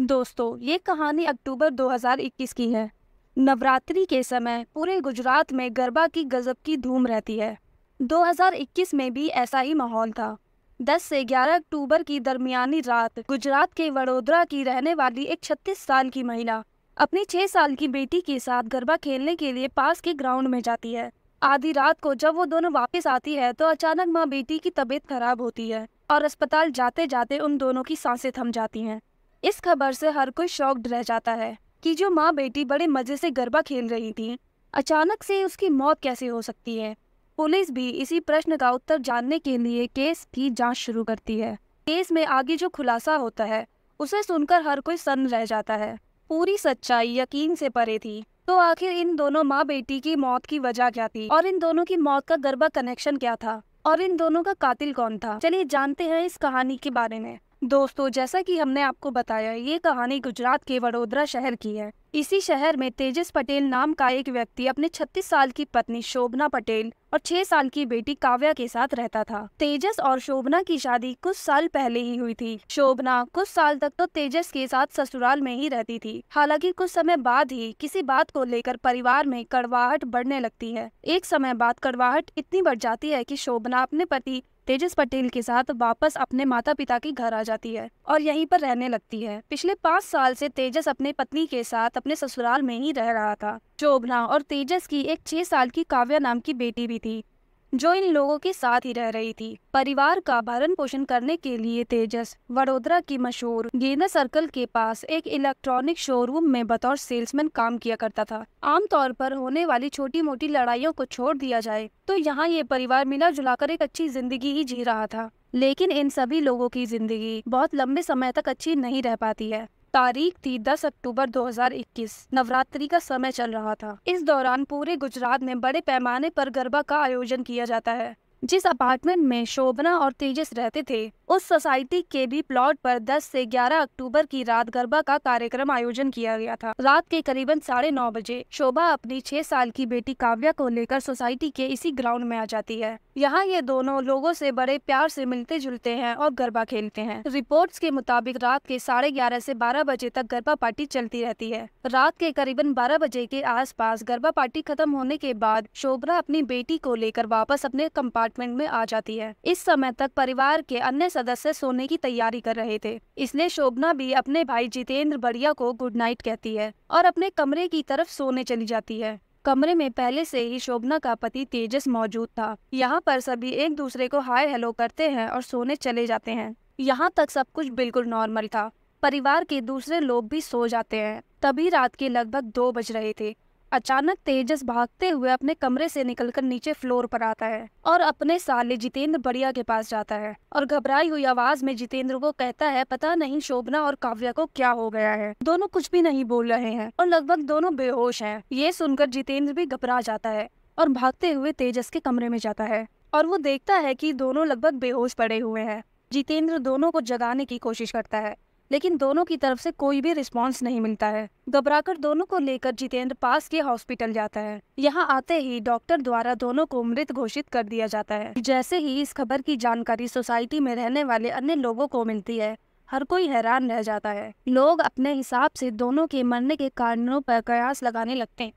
दोस्तों, ये कहानी अक्टूबर 2021 की है। नवरात्रि के समय पूरे गुजरात में गरबा की गजब की धूम रहती है। 2021 में भी ऐसा ही माहौल था। 10 से 11 अक्टूबर की दरमियानी रात गुजरात के वडोदरा की रहने वाली एक 36 साल की महिला अपनी 6 साल की बेटी के साथ गरबा खेलने के लिए पास के ग्राउंड में जाती है। आधी रात को जब वो दोनों वापस आती है तो अचानक माँ बेटी की तबीयत खराब होती है और अस्पताल जाते जाते उन दोनों की सांसें थम जाती हैं। इस खबर से हर कोई शॉक्ड रह जाता है कि जो माँ बेटी बड़े मजे से गरबा खेल रही थी, अचानक से उसकी मौत कैसे हो सकती है। पुलिस भी इसी प्रश्न का उत्तर जानने के लिए केस की जांच शुरू करती है। केस में आगे जो खुलासा होता है उसे सुनकर हर कोई सन्न रह जाता है। पूरी सच्चाई यकीन से परे थी। तो आखिर इन दोनों माँ बेटी की मौत की वजह क्या थी और इन दोनों की मौत का गरबा कनेक्शन क्या था और इन दोनों का कातिल कौन था, चलिए जानते हैं इस कहानी के बारे में। दोस्तों, जैसा कि हमने आपको बताया, ये कहानी गुजरात के वडोदरा शहर की है। इसी शहर में तेजस पटेल नाम का एक व्यक्ति अपने 36 साल की पत्नी शोभना पटेल और 6 साल की बेटी काव्या के साथ रहता था। तेजस और शोभना की शादी कुछ साल पहले ही हुई थी। शोभना कुछ साल तक तो तेजस के साथ ससुराल में ही रहती थी। हालांकि कुछ समय बाद ही किसी बात को लेकर परिवार में कड़वाहट बढ़ने लगती है। एक समय बाद कड़वाहट इतनी बढ़ जाती है कि शोभना अपने पति तेजस पटेल के साथ वापस अपने माता पिता के घर आ जाती है और यहीं पर रहने लगती है। पिछले 5 साल से तेजस अपने पत्नी के साथ अपने ससुराल में ही रह रहा था। शोभना और तेजस की एक 6 साल की काव्या नाम की बेटी भी थी जो इन लोगों के साथ ही रह रही थी। परिवार का भरण पोषण करने के लिए तेजस वडोदरा की मशहूर गेंदा सर्कल के पास एक इलेक्ट्रॉनिक शोरूम में बतौर सेल्समैन काम किया करता था। आमतौर पर होने वाली छोटी मोटी लड़ाइयों को छोड़ दिया जाए तो यहाँ ये परिवार मिला जुलाकर एक अच्छी जिंदगी ही जी रहा था। लेकिन इन सभी लोगों की जिंदगी बहुत लंबे समय तक अच्छी नहीं रह पाती है। तारीख थी 10 अक्टूबर 2021। नवरात्रि का समय चल रहा था। इस दौरान पूरे गुजरात में बड़े पैमाने पर गरबा का आयोजन किया जाता है। जिस अपार्टमेंट में शोभना और तेजस रहते थे, उस सोसाइटी के भी प्लॉट पर 10 से 11 अक्टूबर की रात गरबा का कार्यक्रम आयोजन किया गया था। रात के करीबन 9:30 बजे शोभा अपनी 6 साल की बेटी काव्या को लेकर सोसाइटी के इसी ग्राउंड में आ जाती है। यहाँ ये दोनों लोगों से बड़े प्यार से मिलते जुलते हैं और गरबा खेलते हैं। रिपोर्ट्स के मुताबिक रात के 11:30 से 12 बजे तक गरबा पार्टी चलती रहती है। रात के करीबन 12 बजे के आसपास गरबा पार्टी खत्म होने के बाद शोभना अपनी बेटी को लेकर वापस अपने कंपार्टमेंट में आ जाती है। इस समय तक परिवार के अन्य सदस्य सोने की तैयारी कर रहे थे, इसलिए शोभना भी अपने भाई जितेंद्र बढ़िया को गुड नाइट कहती है और अपने कमरे की तरफ सोने चली जाती है। कमरे में पहले से ही शोभना का पति तेजस मौजूद था। यहाँ पर सभी एक दूसरे को हाय हेलो करते हैं और सोने चले जाते हैं। यहाँ तक सब कुछ बिल्कुल नॉर्मल था। परिवार के दूसरे लोग भी सो जाते हैं। तभी रात के लगभग 2 बज रहे थे। अचानक तेजस भागते हुए अपने कमरे से निकलकर नीचे फ्लोर पर आता है और अपने साले जितेंद्र बढ़िया के पास जाता है और घबराई हुई आवाज में जितेंद्र को कहता है, पता नहीं शोभना और काव्या को क्या हो गया है। दोनों कुछ भी नहीं बोल रहे हैं और लगभग दोनों बेहोश हैं। ये सुनकर जितेंद्र भी घबरा जाता है और भागते हुए तेजस के कमरे में जाता है और वो देखता है कि दोनों लगभग बेहोश पड़े हुए हैं। जितेंद्र दोनों को जगाने की कोशिश करता है, लेकिन दोनों की तरफ से कोई भी रिस्पांस नहीं मिलता है। घबराकर दोनों को लेकर जितेंद्र पास के हॉस्पिटल जाता है। यहाँ आते ही डॉक्टर द्वारा दोनों को मृत घोषित कर दिया जाता है। जैसे ही इस खबर की जानकारी सोसाइटी में रहने वाले अन्य लोगों को मिलती है, हर कोई हैरान रह जाता है। लोग अपने हिसाब से दोनों के मरने के कारणों पर कयास लगाने लगते हैं।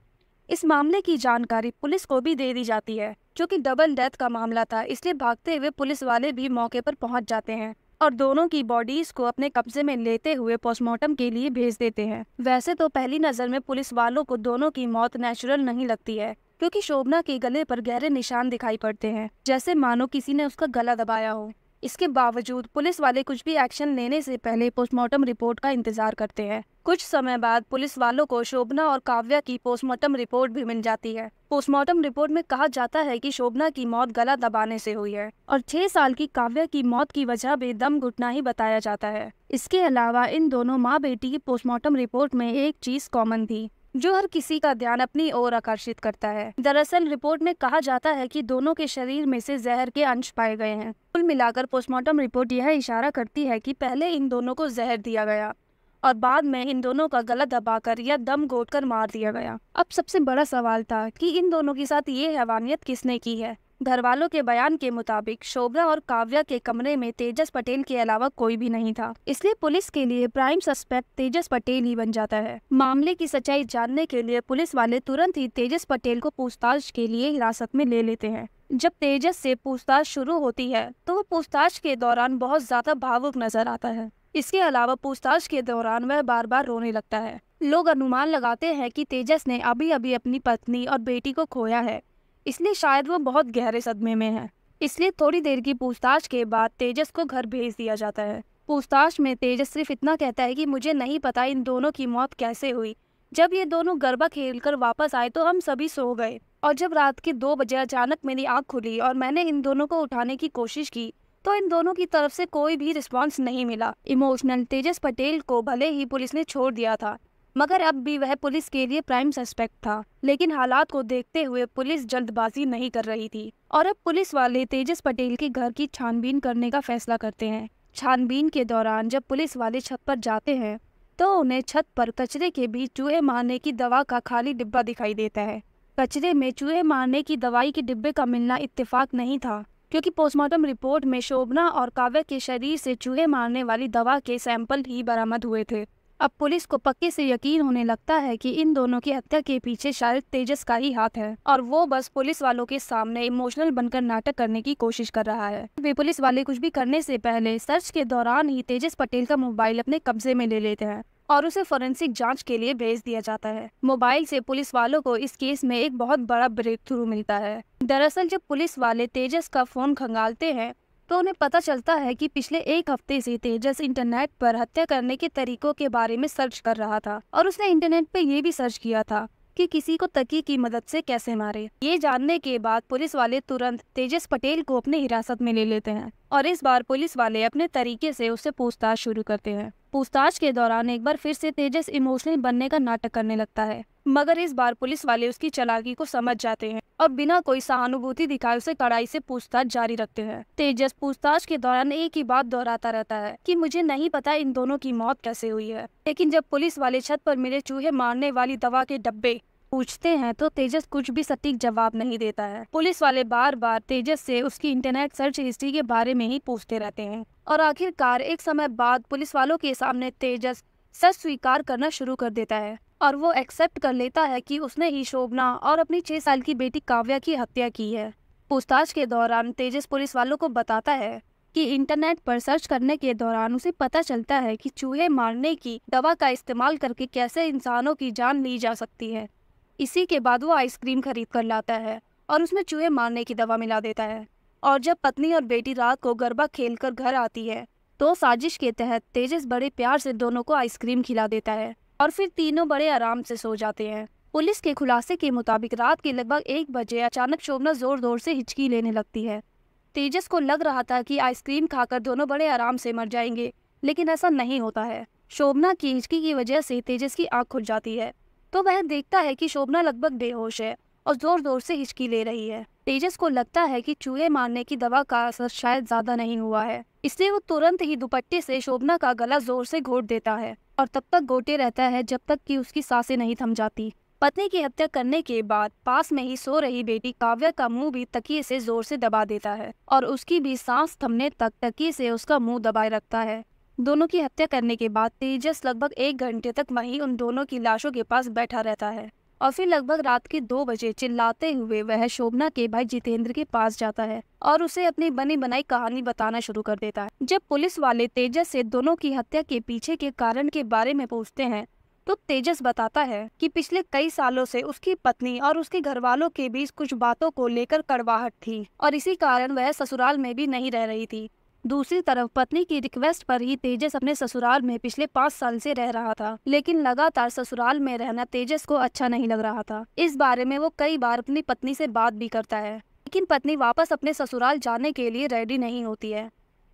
इस मामले की जानकारी पुलिस को भी दे दी जाती है। क्योंकि डबल डेथ का मामला था, इसलिए भागते हुए पुलिस वाले भी मौके पर पहुंच जाते हैं और दोनों की बॉडीज को अपने कब्जे में लेते हुए पोस्टमार्टम के लिए भेज देते हैं। वैसे तो पहली नजर में पुलिस वालों को दोनों की मौत नेचुरल नहीं लगती है, क्योंकि शोभना के गले पर गहरे निशान दिखाई पड़ते हैं, जैसे मानो किसी ने उसका गला दबाया हो। इसके बावजूद पुलिस वाले कुछ भी एक्शन लेने से पहले पोस्टमार्टम रिपोर्ट का इंतजार करते हैं। कुछ समय बाद पुलिस वालों को शोभना और काव्या की पोस्टमार्टम रिपोर्ट भी मिल जाती है। पोस्टमार्टम रिपोर्ट में कहा जाता है कि शोभना की मौत गला दबाने से हुई है और 6 साल की काव्या की मौत की वजह भी दम घुटना ही बताया जाता है। इसके अलावा इन दोनों माँ बेटी की पोस्टमार्टम रिपोर्ट में एक चीज कॉमन थी जो हर किसी का ध्यान अपनी ओर आकर्षित करता है। दरअसल रिपोर्ट में कहा जाता है कि दोनों के शरीर में से जहर के अंश पाए गए हैं। कुल मिलाकर पोस्टमार्टम रिपोर्ट यह इशारा करती है कि पहले इन दोनों को जहर दिया गया और बाद में इन दोनों का गला दबाकर या दम घोटकर मार दिया गया। अब सबसे बड़ा सवाल था कि इन दोनों के साथ ये हैवानियत किसने की है। घर वालों के बयान के मुताबिक शोभना और काव्या के कमरे में तेजस पटेल के अलावा कोई भी नहीं था, इसलिए पुलिस के लिए प्राइम सस्पेक्ट तेजस पटेल ही बन जाता है। मामले की सच्चाई जानने के लिए पुलिस वाले तुरंत ही तेजस पटेल को पूछताछ के लिए हिरासत में ले लेते हैं। जब तेजस से पूछताछ शुरू होती है तो वो पूछताछ के दौरान बहुत ज्यादा भावुक नजर आता है। इसके अलावा पूछताछ के दौरान वह बार बार रोने लगता है। लोग अनुमान लगाते हैं कि तेजस ने अभी अभी अपनी पत्नी और बेटी को खोया है, इसलिए शायद वो बहुत गहरे सदमे में है। इसलिए थोड़ी देर की पूछताछ के बाद तेजस को घर भेज दिया जाता है। पूछताछ में तेजस सिर्फ इतना कहता है कि मुझे नहीं पता इन दोनों की मौत कैसे हुई। जब ये दोनों गरबा खेलकर वापस आए तो हम सभी सो गए, और जब रात के 2 बजे अचानक मेरी आंख खुली और मैंने इन दोनों को उठाने की कोशिश की तो इन दोनों की तरफ से कोई भी रिस्पांस नहीं मिला। इमोशनल तेजस पटेल को भले ही पुलिस ने छोड़ दिया था, मगर अब भी वह पुलिस के लिए प्राइम सस्पेक्ट था। लेकिन हालात को देखते हुए पुलिस जल्दबाजी नहीं कर रही थी और अब पुलिस वाले तेजस पटेल के घर की छानबीन करने का फैसला करते हैं। छानबीन के दौरान जब पुलिस वाले छत पर जाते हैं तो उन्हें छत पर कचरे के बीच चूहे मारने की दवा का खाली डिब्बा दिखाई देता है। कचरे में चूहे मारने की दवाई के डिब्बे का मिलना इत्तेफाक नहीं था, क्योंकि पोस्टमार्टम रिपोर्ट में शोभना और काव्या के शरीर से चूहे मारने वाली दवा के सैंपल ही बरामद हुए थे। अब पुलिस को पक्के से यकीन होने लगता है कि इन दोनों की हत्या के पीछे शायद तेजस का ही हाथ है, और वो बस पुलिस वालों के सामने इमोशनल बनकर नाटक करने की कोशिश कर रहा है। वे पुलिस वाले कुछ भी करने से पहले सर्च के दौरान ही तेजस पटेल का मोबाइल अपने कब्जे में ले लेते हैं और उसे फोरेंसिक जांच के लिए भेज दिया जाता है। मोबाइल से पुलिस वालों को इस केस में एक बहुत बड़ा ब्रेक थ्रू मिलता है। दरअसल जब पुलिस वाले तेजस का फोन खंगालते हैं तो उन्हें पता चलता है कि पिछले 1 हफ्ते से तेजस इंटरनेट पर हत्या करने के तरीकों के बारे में सर्च कर रहा था, और उसने इंटरनेट पे ये भी सर्च किया था कि किसी को तकिए की मदद से कैसे मारे। ये जानने के बाद पुलिस वाले तुरंत तेजस पटेल को अपने हिरासत में ले लेते हैं और इस बार पुलिस वाले अपने तरीके से उससे पूछताछ शुरू करते हैं। पूछताछ के दौरान एक बार फिर से तेजस इमोशनल बनने का नाटक करने लगता है, मगर इस बार पुलिस वाले उसकी चालाकी को समझ जाते हैं और बिना कोई सहानुभूति दिखाए उसे कड़ाई से पूछताछ जारी रखते हैं। तेजस पूछताछ के दौरान एक ही बात दोहराता रहता है कि मुझे नहीं पता इन दोनों की मौत कैसे हुई है। लेकिन जब पुलिस वाले छत पर मिले चूहे मारने वाली दवा के डब्बे पूछते हैं तो तेजस कुछ भी सटीक जवाब नहीं देता है। पुलिस वाले बार बार तेजस से उसकी इंटरनेट सर्च हिस्ट्री के बारे में ही पूछते रहते हैं और आखिरकार एक समय बाद पुलिस वालों के सामने तेजस सच स्वीकार करना शुरू कर देता है और वो एक्सेप्ट कर लेता है कि उसने ही शोभना और अपनी 6 साल की बेटी काव्या की हत्या की है। पूछताछ के दौरान तेजस पुलिस वालों को बताता है कि इंटरनेट पर सर्च करने के दौरान उसे पता चलता है कि चूहे मारने की दवा का इस्तेमाल करके कैसे इंसानों की जान ली जा सकती है। इसी के बाद वो आइसक्रीम खरीद कर लाता है और उसमें चूहे मारने की दवा मिला देता है, और जब पत्नी और बेटी रात को गरबा खेलकर घर आती है तो साजिश के तहत तेजस बड़े प्यार से दोनों को आइसक्रीम खिला देता है और फिर तीनों बड़े आराम से सो जाते हैं। पुलिस के खुलासे के मुताबिक रात के लगभग 1 बजे अचानक शोभना जोर जोर से हिचकी लेने लगती है। तेजस को लग रहा था कि आइसक्रीम खाकर दोनों बड़े आराम से मर जाएंगे, लेकिन ऐसा नहीं होता है। शोभना की हिचकी की वजह से तेजस की आंख खुल जाती है तो वह देखता है कि शोभना लगभग बेहोश है और जोर जोर से हिचकी ले रही है। तेजस को लगता है कि चूहे मारने की दवा का असर शायद ज्यादा नहीं हुआ है, इसलिए वो तुरंत ही दुपट्टे से शोभना का गला जोर से घोट देता है और तब तक घोटे रहता है जब तक कि उसकी सांसें नहीं थम जाती। पत्नी की हत्या करने के बाद पास में ही सो रही बेटी काव्या का मुंह भी तकिए से जोर से दबा देता है और उसकी भी सांस थमने तक तकिए से उसका मुंह दबाए रखता है। दोनों की हत्या करने के बाद तेजस लगभग 1 घंटे तक वहीं उन दोनों की लाशों के पास बैठा रहता है और फिर लगभग रात के 2 बजे चिल्लाते हुए वह शोभना के भाई जितेंद्र के पास जाता है और उसे अपनी बनी बनाई कहानी बताना शुरू कर देता है। जब पुलिस वाले तेजस से दोनों की हत्या के पीछे के कारण के बारे में पूछते हैं तो तेजस बताता है कि पिछले कई सालों से उसकी पत्नी और उसके घर वालों के बीच कुछ बातों को लेकर कड़वाहट थी और इसी कारण वह ससुराल में भी नहीं रह रही थी। दूसरी तरफ पत्नी की रिक्वेस्ट पर ही तेजस अपने ससुराल में पिछले 5 साल से रह रहा था, लेकिन लगातार ससुराल में रहना तेजस को अच्छा नहीं लग रहा था। इस बारे में वो कई बार अपनी पत्नी से बात भी करता है, लेकिन पत्नी वापस अपने ससुराल जाने के लिए रेडी नहीं होती है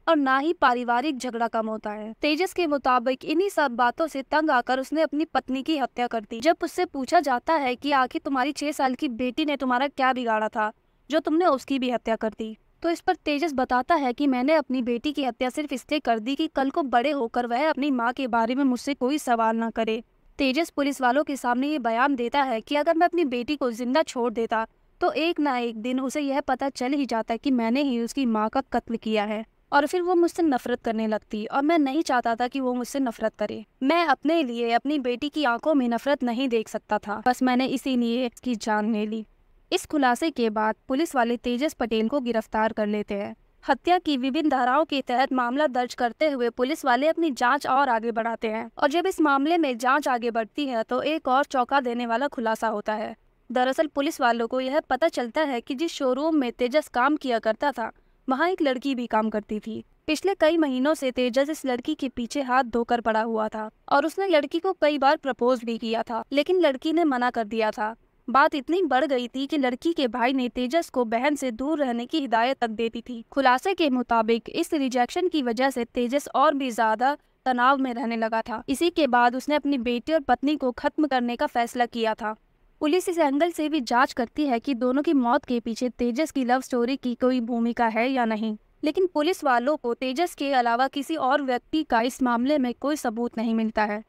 और ना ही पारिवारिक झगड़ा कम होता है। तेजस के मुताबिक इन्हीं सब बातों से तंग आकर उसने अपनी पत्नी की हत्या कर दी। जब उससे पूछा जाता है कि आखिर तुम्हारी 6 साल की बेटी ने तुम्हारा क्या बिगाड़ा था जो तुमने उसकी भी हत्या कर दी, तो इस पर तेजस बताता है कि मैंने अपनी बेटी की हत्या सिर्फ इसलिए कर दी कि कल को बड़े होकर वह अपनी माँ के बारे में मुझसे कोई सवाल ना करे। तेजस पुलिस वालों के सामने ये बयान देता है कि अगर मैं अपनी बेटी को जिंदा छोड़ देता तो एक ना एक दिन उसे यह पता चल ही जाता कि मैंने ही उसकी माँ का कत्ल किया है, और फिर वो मुझसे नफरत करने लगती। और मैं नहीं चाहता था कि वो मुझसे नफरत करे। मैं अपने लिए अपनी बेटी की आंखों में नफरत नहीं देख सकता था, बस मैंने इसीलिए उसकी जान ले ली। इस खुलासे के बाद पुलिस वाले तेजस पटेल को गिरफ्तार कर लेते हैं। हत्या की विभिन्न धाराओं के तहत मामला दर्ज करते हुए पुलिस वाले अपनी जांच और आगे बढ़ाते हैं। और जब इस मामले में जांच आगे बढ़ती है तो एक और चौंका देने वाला खुलासा होता है। दरअसल पुलिस वालों को यह पता चलता है कि जिस शोरूम में तेजस काम किया करता था, वहाँ एक लड़की भी काम करती थी। पिछले कई महीनों से तेजस इस लड़की के पीछे हाथ धोकर पड़ा हुआ था, और उसने लड़की को कई बार प्रपोज भी किया था, लेकिन लड़की ने मना कर दिया था। बात इतनी बढ़ गई थी कि लड़की के भाई ने तेजस को बहन से दूर रहने की हिदायत तक दे दी थी। खुलासे के मुताबिक इस रिजेक्शन की वजह से तेजस और भी ज्यादा तनाव में रहने लगा था। इसी के बाद उसने अपनी बेटी और पत्नी को खत्म करने का फैसला किया था। पुलिस इस एंगल से भी जांच करती है कि दोनों की मौत के पीछे तेजस की लव स्टोरी की कोई भूमिका है या नहीं, लेकिन पुलिस वालों को तेजस के अलावा किसी और व्यक्ति का इस मामले में कोई सबूत नहीं मिलता है।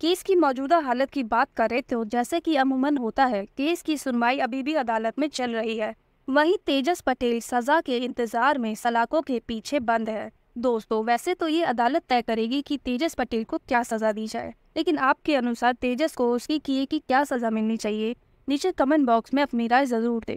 केस की मौजूदा हालत की बात करें तो जैसे कि अमूमन होता है, केस की सुनवाई अभी भी अदालत में चल रही है। वहीं तेजस पटेल सजा के इंतजार में सलाखों के पीछे बंद है। दोस्तों, वैसे तो ये अदालत तय करेगी कि तेजस पटेल को क्या सजा दी जाए, लेकिन आपके अनुसार तेजस को उसकी किए की क्या सजा मिलनी चाहिए? नीचे कमेंट बॉक्स में अपनी राय जरूर दें।